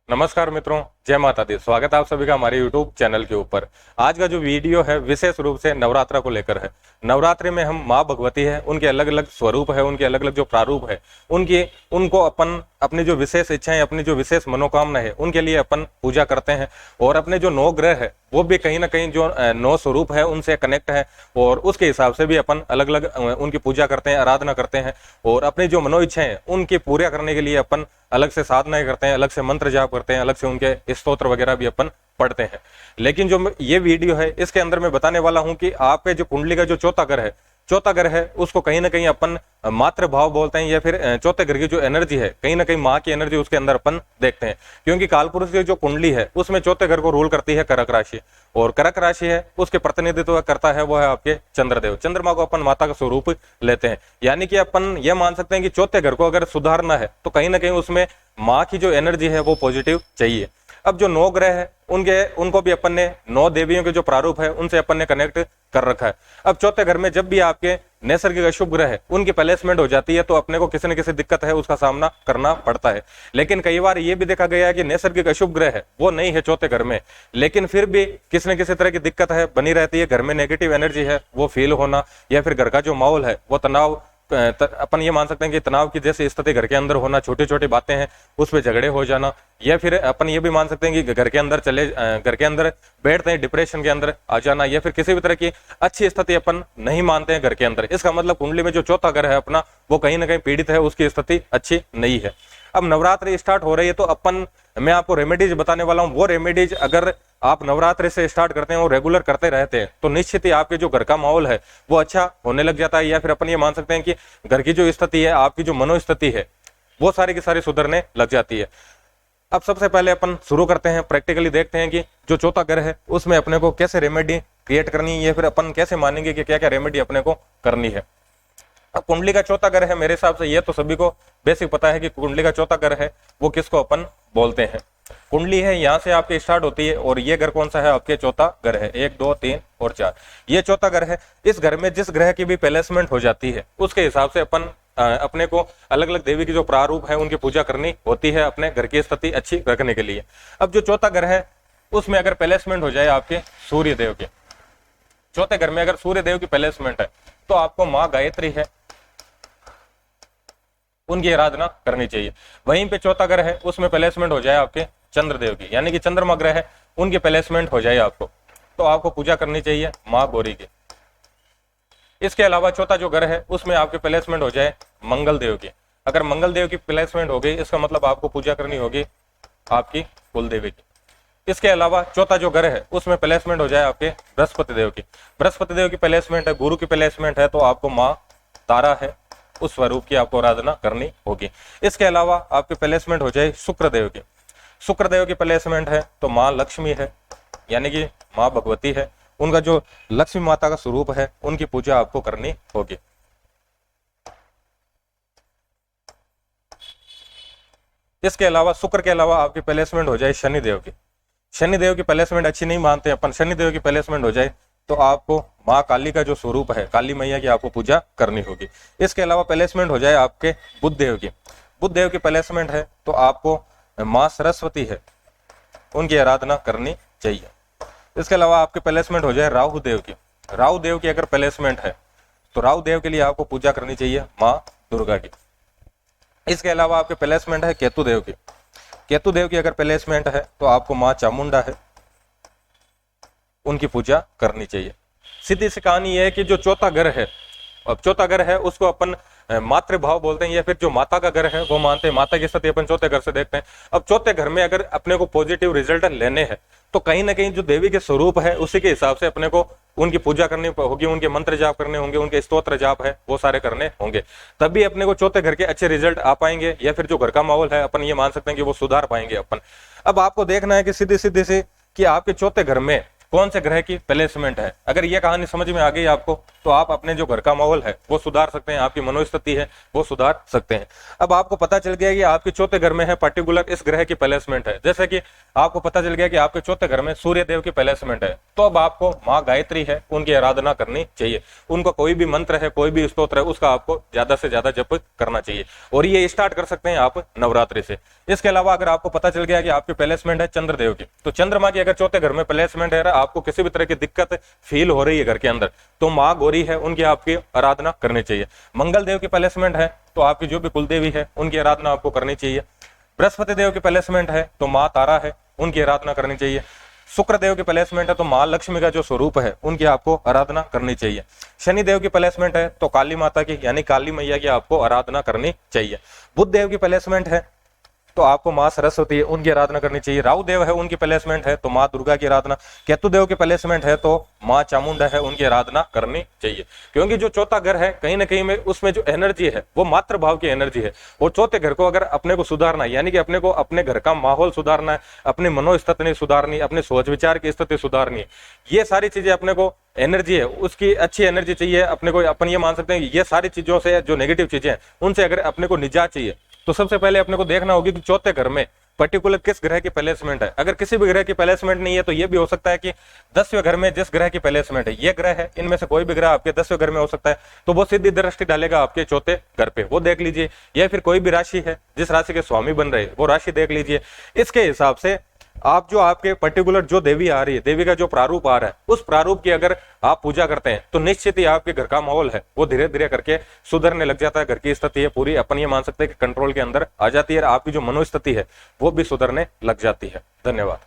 नमस्कार मित्रों, जय माता दी। स्वागत है आप सभी का हमारे YouTube चैनल के ऊपर। आज का जो वीडियो है विशेष रूप से नवरात्र को लेकर है। नवरात्रि में हम माँ भगवती है, उनके अलग अलग स्वरूप है, उनके अलग अलग जो प्रारूप है, उनको अपन अपनी जो विशेष इच्छाएं, अपनी जो विशेष मनोकामना है, उनके लिए अपन पूजा करते हैं। और अपने जो 9 ग्रह है वो भी कहीं ना कहीं जो 9 स्वरूप है उनसे कनेक्ट है, और उसके हिसाब से भी अपन अलग अलग उनकी पूजा करते हैं, आराधना करते हैं। और अपनी जो मनो इच्छाएं हैं उनकी पूरा करने के लिए अपन अलग से साधनाएं करते हैं, अलग से मंत्र जाप करते हैं, अलग से उनके स्तोत्र वगैरह भी अपन पढ़ते हैं। लेकिन जो ये वीडियो है इसके अंदर मैं बताने वाला हूं कि आपके जो कुंडली का जो चौथा घर है उसको कहीं ना कहीं अपन मातृ भाव बोलते हैं, या फिर चौथे घर की जो एनर्जी है, कहीं ना कहीं माँ की एनर्जी उसके अंदर अपन देखते हैं। क्योंकि कालपुरुष की जो कुंडली है उसमें चौथे घर को रूल करती है कर्क राशि, और कर्क राशि है उसके प्रतिनिधित्व करता है वो है आपके चंद्रदेव। चंद्रमा को अपन माता का स्वरूप लेते हैं। यानी कि अपन ये मान सकते हैं कि चौथे घर को अगर सुधारना है तो कहीं ना कहीं उसमें माँ की जो एनर्जी है वो पॉजिटिव चाहिए। अब जो 9 ग्रह है उनको भी अपन ने 9 देवियों के जो प्रारूप है उनसे अपन ने कनेक्ट कर रखा है। अब चौथे घर में जब भी आपके नैसर्गिक अशुभ ग्रह है उनकी प्लेसमेंट हो जाती है तो अपने को किसी न किसी दिक्कत है उसका सामना करना पड़ता है। लेकिन कई बार ये भी देखा गया है कि नैसर्गिक अशुभ ग्रह है वो नहीं है चौथे घर में, लेकिन फिर भी किसी न किसी तरह की दिक्कत है बनी रहती है। घर में नेगेटिव एनर्जी है वो फील होना, या फिर घर का जो माहौल है वो तनाव, अपन ये मान सकते हैं कि तनाव की जैसी स्थिति घर के अंदर होना, छोटी छोटी बातें हैं उस पर झगड़े हो जाना, या फिर अपन ये भी मान सकते हैं कि घर के अंदर बैठते हैं डिप्रेशन के अंदर आ जाना, या फिर किसी भी तरह की अच्छी स्थिति अपन नहीं मानते हैं घर के अंदर। इसका मतलब कुंडली में जो चौथा घर है अपना वो कहीं ना कहीं पीड़ित है, उसकी स्थिति अच्छी नहीं है। अब नवरात्रि स्टार्ट हो रही है तो मैं आपको रेमेडीज बताने वाला हूं। वो रेमेडीज अगर आप नवरात्रि से स्टार्ट करते हैं और रेगुलर करते रहते हैं तो निश्चित ही आपके जो घर का माहौल है वो अच्छा होने लग जाता है। या फिर अपन ये मान सकते हैं कि घर की जो स्थिति है, आपकी जो मनोस्थिति है, वो सारी की सारी सुधरने लग जाती है। अब सबसे पहले अपन शुरू करते हैं, प्रैक्टिकली देखते हैं कि जो चौथा घर है उसमें अपने को कैसे रेमेडी क्रिएट करनी है, या फिर अपन कैसे मानेंगे कि क्या क्या रेमेडी अपने को करनी है। अब कुंडली का चौथा घर है, मेरे हिसाब से ये तो सभी को बेसिक पता है कि कुंडली का चौथा घर है वो किसको अपन बोलते हैं। कुंडली है यहाँ से आपके स्टार्ट होती है, और ये घर कौन सा है आपके चौथा घर है। 1 2 3 और 4 ये चौथा घर है। इस घर में जिस ग्रह की भी प्लेसमेंट हो जाती है उसके हिसाब से अपन अपने को अलग अलग देवी की जो प्रारूप है उनकी पूजा करनी होती है अपने घर की स्थिति अच्छी रखने के लिए। अब जो चौथा घर है उसमें अगर प्लेसमेंट हो जाए आपके सूर्य देव की, चौथे घर में अगर सूर्य देव की प्लेसमेंट है तो आपको माँ गायत्री है उनकी आराधना करनी चाहिए। वहीं पे चौथा ग्रह है उसमें प्लेसमेंट हो जाए आपके चंद्रदेव की, यानी कि चंद्रमा ग्रह है उनकी प्लेसमेंट हो जाए आपको, तो आपको पूजा करनी चाहिए माँ गौरी की। इसके अलावा चौथा जो ग्रह है उसमें आपके प्लेसमेंट हो जाए मंगल देव की। अगर मंगल देव की प्लेसमेंट हो गई इसका मतलब आपको पूजा करनी होगी आपकी कुल देवी की। इसके अलावा चौथा जो ग्रह है उसमें प्लेसमेंट हो जाए आपके बृहस्पति देव की। बृहस्पति देव की प्लेसमेंट है, गुरु की प्लेसमेंट है, तो आपको माँ तारा है उस स्वरूप की आपको आराधना करनी होगी। इसके अलावा आपकी प्लेसमेंट हो जाए शुक्रदेव की। शुक्रदेव की प्लेसमेंट है तो माँ लक्ष्मी है, यानी कि माँ भगवती है, उनका जो लक्ष्मी माता का स्वरूप है उनकी पूजा आपको करनी होगी। इसके अलावा शुक्र के अलावा आपकी प्लेसमेंट हो जाए शनिदेव की। शनिदेव की प्लेसमेंट अच्छी नहीं मानते अपन, शनिदेव की प्लेसमेंट हो जाए तो आपको माँ काली का जो स्वरूप है, काली मैया की आपको पूजा करनी होगी। इसके अलावा प्लेसमेंट हो जाए आपके बुध देव की। बुध देव की प्लेसमेंट है तो आपको माँ सरस्वती है उनकी आराधना करनी चाहिए। इसके अलावा आपकी प्लेसमेंट हो जाए राहु देव की। राहु देव की अगर प्लेसमेंट है तो राहु देव के लिए आपको पूजा करनी चाहिए माँ दुर्गा की। इसके अलावा आपके प्लेसमेंट है केतु देव की। केतु देव की अगर प्लेसमेंट है तो आपको माँ चामुंडा है उनकी पूजा करनी चाहिए। सीधी सी कहानी यह है कि जो चौथा घर है, अब चौथा घर है उसको अपन मातृभाव बोलते हैं, या फिर जो माता का घर है वो मानते हैं। माता की स्थिति अपन चौथे घर से देखते हैं। अब चौथे घर में अगर अपने को पॉजिटिव रिजल्ट लेने हैं तो कहीं ना कहीं जो देवी के स्वरूप है उसी के हिसाब से अपने को उनकी पूजा करनी होगी, उनके मंत्र जाप करने होंगे, उनके स्तोत्र जाप है वो सारे करने होंगे, तभी अपने को चौथे घर के अच्छे रिजल्ट आ पाएंगे, या फिर जो घर का माहौल है अपन ये मान सकते हैं कि वो सुधार पाएंगे अपन। अब आपको देखना है कि सीधे सीधे से कि आपके चौथे घर में कौन से ग्रह की प्लेसमेंट है। अगर ये कहानी समझ में आ गई आपको तो आप अपने जो घर का माहौल है वो सुधार सकते हैं, आपकी मनोस्थिति है वो सुधार सकते हैं। अब आपको पता चल गया कि आपके चौथे घर में है पर्टिकुलर इस ग्रह की प्लेसमेंट है, जैसे कि आपको पता चल गया कि आपके चौथे घर में सूर्य देव की प्लेसमेंट है, तो अब आपको माँ गायत्री है उनकी आराधना करनी चाहिए। उनका कोई भी मंत्र है, कोई भी स्तोत्र है, उसका आपको ज्यादा से ज्यादा जप करना चाहिए, और ये स्टार्ट कर सकते हैं आप नवरात्रि से। इसके अलावा अगर आपको पता चल गया कि आपकी प्लेसमेंट है चंद्रदेव की, तो चंद्रमा की अगर चौथे घर में प्लेसमेंट है, आपको किसी भी तरह की दिक्कत फील हो रही है घर के अंदर, तो माँ गौरी है उनकी आपकी आराधना करनी चाहिए। मंगल देव की प्लेसमेंट है तो आपकी जो भी कुलदेवी है उनकी आराधना आपको करनी चाहिए। बृहस्पति देव की प्लेसमेंट है तो माँ तारा है उनकी आराधना करनी चाहिए। शुक्र देव की प्लेसमेंट है तो माँ लक्ष्मी का जो स्वरूप है उनकी आपको आराधना करनी चाहिए। शनि देव की प्लेसमेंट है तो काली माता की यानी काली मैया की आपको आराधना करनी चाहिए। बुध देव की प्लेसमेंट है तो आपको माँ सरस्वती है उनकी आराधना करनी चाहिए। राहु देव है उनकी प्लेसमेंट है तो माँ दुर्गा की आराधना। केतु देव की प्लेसमेंट है तो माँ चामुंडा है उनकी आराधना करनी चाहिए, क्योंकि जो चौथा घर है कहीं ना कहीं में उसमें जो एनर्जी है वो मातृ भाव की एनर्जी है, और चौथे घर को अगर अपने को सुधारना है, यानी कि अपने को अपने घर का माहौल सुधारना है, अपनी मनोस्थिति सुधारनी, अपने सोच विचार की स्थिति सुधारनी है, ये सारी चीजें अपने को एनर्जी है उसकी अच्छी एनर्जी चाहिए अपने को। अपन ये मान सकते हैं कि ये सारी चीजों से जो नेगेटिव चीजें हैं उनसे अगर अपने को निजात चाहिए, तो सबसे पहले अपने को देखना होगी कि चौथे घर में पर्टिकुलर किस ग्रह की प्लेसमेंट है। अगर किसी भी ग्रह की प्लेसमेंट नहीं है तो ये भी हो सकता है कि 10वें घर में जिस ग्रह की प्लेसमेंट है, ये ग्रह है, इनमें से कोई भी ग्रह आपके 10वें घर में हो सकता है, तो वो सीधी दृष्टि डालेगा आपके चौथे घर पे, वो देख लीजिए। या फिर कोई भी राशि है जिस राशि के स्वामी बन रहे वो राशि देख लीजिए। इसके हिसाब से आप जो आपके पर्टिकुलर जो देवी आ रही है, देवी का जो प्रारूप आ रहा है, उस प्रारूप की अगर आप पूजा करते हैं तो निश्चित ही आपके घर का माहौल है वो धीरे धीरे करके सुधरने लग जाता है। घर की स्थिति है पूरी अपन ये मान सकते हैं कि कंट्रोल के अंदर आ जाती है, आपकी जो मनोस्थिति है वो भी सुधरने लग जाती है। धन्यवाद।